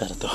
Sana to.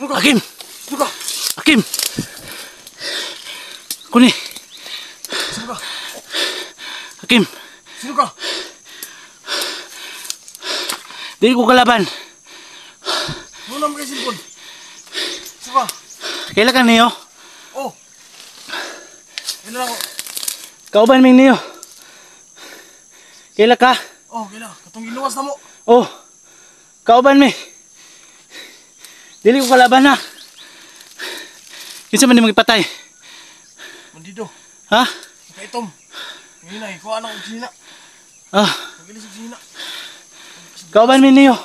Hakim! Sino ka? Hakim! Kuni! Sino ka? Hakim! Sino ka? Dili ko kalaban. Muna mo kayo silpon. Sino ka? Kailan ka niyo? Oh! Kailan ako? Kauban ming niyo. Kailan ka? Oh, kailan? Katong ginuwas na mo. Oh! Kauban mi. Dili ko kalaban na. Kinsa man ni magipatay? Bandido. Ha? Nakaitom. Ngayon ay, kuha na kong sina. Ah, Magilis yung sina. kauban mi niyo.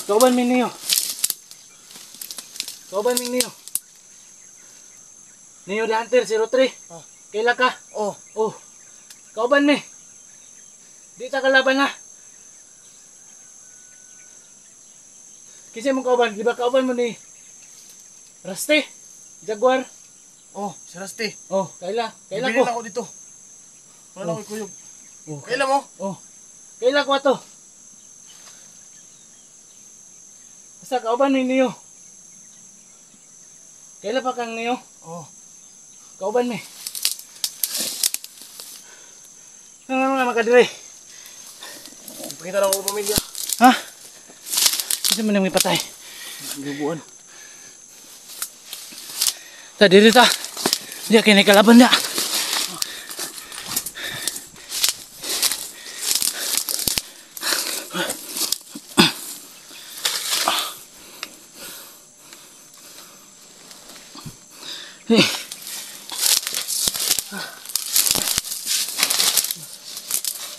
Kauban mi niyo. Kauban mi niyo. Niyo the Hunter 03. Ah. Kailan ka? Oh, Oh. Kauban mi. Di ta kalaban na. Kinsa mong kauban? Di ba kauban mo ni Rusty? Jaguar? oh, si Rusty. Oh, kailan? Kailan Bibili ko? na ako dito. Wala na ako ikuyog. Oh, Kailan mo? oh. Kailan ko ato? Basta kauban ni niyo. Kailan pa kang niyo? Oh, Kauban mi. Nga makadiri. ipakita na ako ng pamilya. Ha? Kasi man yung ipatay. Gubuan. Ta diri ta. Diya kini kalaban na.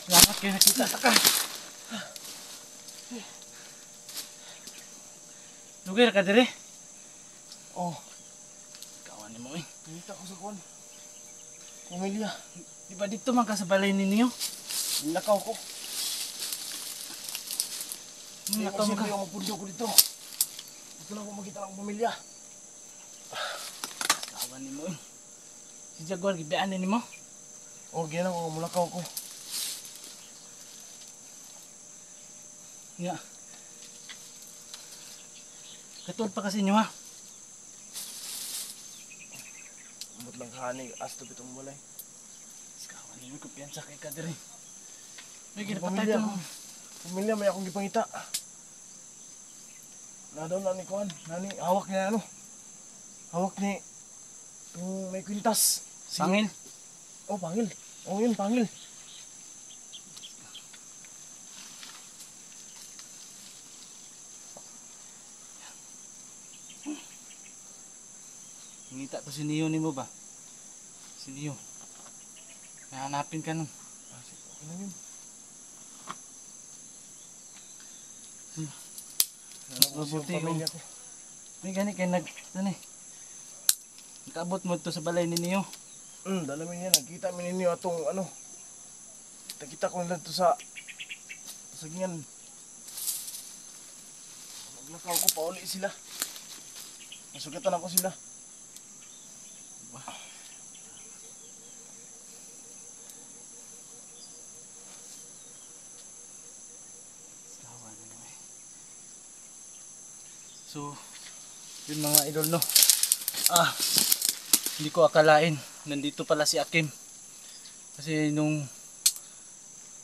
Salamat kayo nakita ka. Lugar ka dire? Oh, Kawan ni mo eh. nakita ko sa kuwan. Pamilya, Di ba dito man ka sa balay ninyo? nilakaw ko. Hindi Nakaw ako ka. siyempre yung magpundo ko dito. Gusto lang ko makita ng pamilya. Kawan ni mo eh. Si Jaguar, gibiyaan ni mo? O, gina ko, mulakaw ko. Nga. Katulad pa kasi nyo ha. Umot lang kahani, asto pitong mulay. Kawan ni mo, kumpiyansa kay ka dire. May Ang ginapatay pamilya ito ko. mo. Pamilya, may akong gipangita. Na daw na ni kuwan, nani, hawak niya ano. Hawak ni, yung may kwintas. Pangil. Oh, pangil. Oh, yun, pangil. Ngita to si Neo ni mo ba? Si Neo. Nahanapin ka nun. Ah, sige, okay lang yun. Mas mabuti Yung pamilya ko. May gani kayo ano eh. Nakaabot mo to sa balay ni Neo. Dala mo yan. Nakita mo ninyo atong ano. Nakita ko nila to sa sagingan. Naglakaw ko, pauli sila. Nasugatan ako sila. Kawan na naman eh. So, yun mga idol no. Hindi ko akalain. Nandito pala si Akim. Kasi nung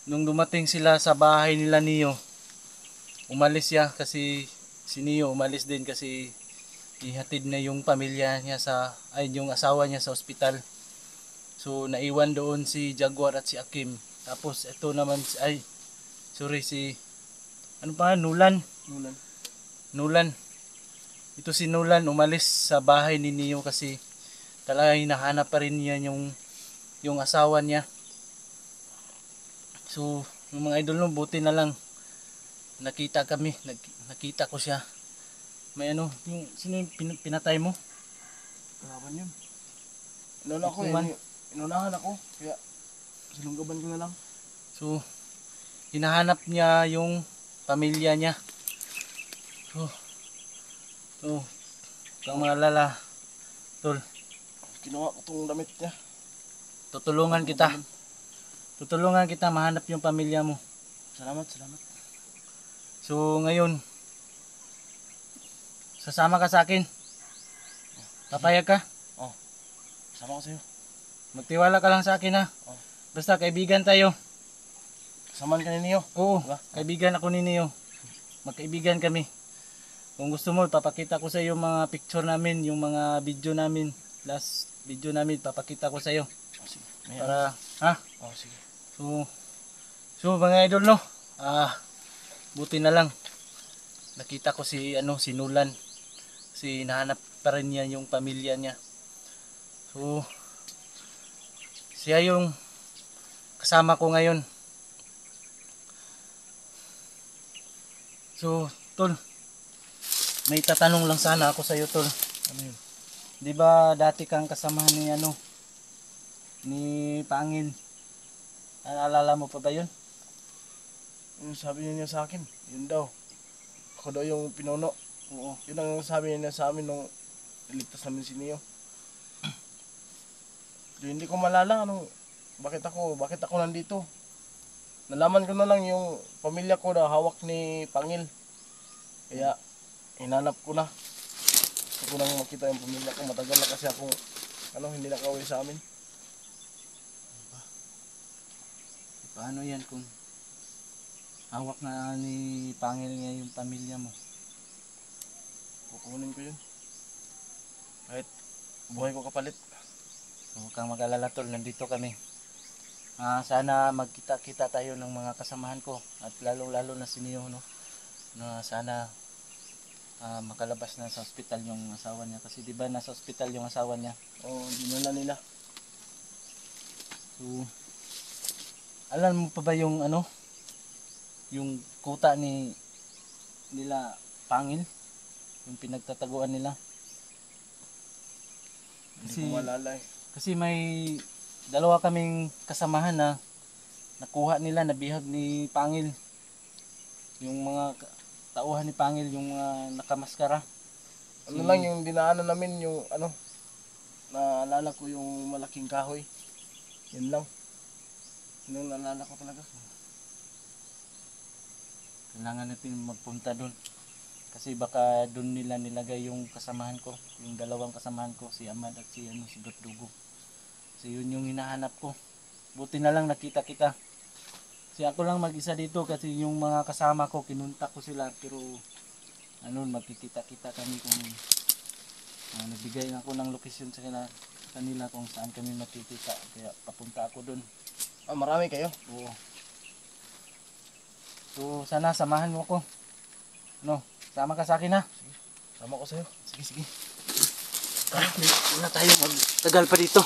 dumating sila sa bahay nila Neo, umalis siya kasi si Neo umalis din kasi ihatid na yung pamilya niya yung asawa niya sa ospital. So naiwan doon si Jaguar at si Akim. Tapos ito naman si ano pa, Nulan. Nulan. Ito si Nulan umalis sa bahay ni Neo kasi talaga hinahanap pa rin niya yung asawa niya. So yung mga idol no, buti na lang nakita kami, nakita ko siya. May ano, sino yung pinatay mo? Kalaban yun. Inuna ko Ikuman. Inunahan ako. Kaya sinunggaban ko na lang. So hinahanap niya yung pamilya niya. So kang maalala, tol, Kinuha ko tong damit niya. tutulungan kita mahanap yung pamilya mo. Salamat. So ngayon, sasama ka sa akin. Papayag ka? Sama ko sa'yo. Magtiwala ka lang sa akin ha. Oh. Basta kaibigan tayo. Kasamaan ka ni Neo. Oo, Diba? kaibigan ako ni Neo. Magkaibigan kami. Kung gusto mo, papakita ko sa iyo mga picture namin, yung mga video namin. Last video namin, papakita ko sa iyo. Oh, sige. May Para, ha? Oh, sige. So mga idol no. Buti na lang. Nakita ko si Nulan. Kasi nahanap pa rin niya yung pamilya niya. So siya yung kasama ko ngayon. So, tol, may tatanong lang sana ako sa iyo, tol. Ano yun? 'Di ba dati kang kasama ni Pangil? Alala mo pa ba 'yun? Yung sabi niya sa akin, yun daw. Ako daw yung pinuno. Oo. Yun ang sabi niya sa amin nung iligtas namin si Neo. Hindi ko malala bakit ako nandito. Nalaman ko na lang yung pamilya ko na hawak ni Pangil. Kaya hinanap ko na. Gusto ko nang makita yung pamilya ko. Matagal na kasi akong hindi nakauwi sa amin. Paano 'yan kung hawak na ni Pangil niya yung pamilya mo? Kukunin ko yun. Kahit buhay ko kapalit. Huwag kang mag-alala, tol, nandito kami. Sana magkita-kita tayo ng mga kasamahan ko at lalong-lalo na si Neo, no? Na sana makalabas na sa ospital yung asawa niya. Kasi di ba nasa ospital yung asawa niya. Oo, dinala nila. So, alam mo pa ba yung ano? Yung kuta nila Pangil? Yung pinagtataguan nila? Hindi ko malala eh. Kasi may dalawa kaming kasamahan na nakuha nila, nabihag ni Pangil. Yung mga tauhan ni Pangil, yung mga nakamaskara. Ano lang yung dinaanan namin, yung ano, naalala ko yung malaking kahoy. Yun lang. Yun ang naalala ko talaga. Kailangan natin magpunta doon. Kasi baka doon nila nilagay yung kasamahan ko, yung dalawang kasamahan ko, si Ahmad at si Dutdugo. So yun yung hinahanap ko. Buti na lang nakita kita. Kasi ako lang mag-isa dito kasi yung mga kasama ko, kinunta ko sila. Pero ano, magkikita-kita kami kung nagbigay ako ng location sa kanila kung saan kami makikita. Kaya papunta ako doon. Ah, marami kayo? Oo. So sana samahan mo ko. No, sama ka sa akin ha. Sama ko sa'yo. Sige, sige. Hindi na tayo magtagal pa dito.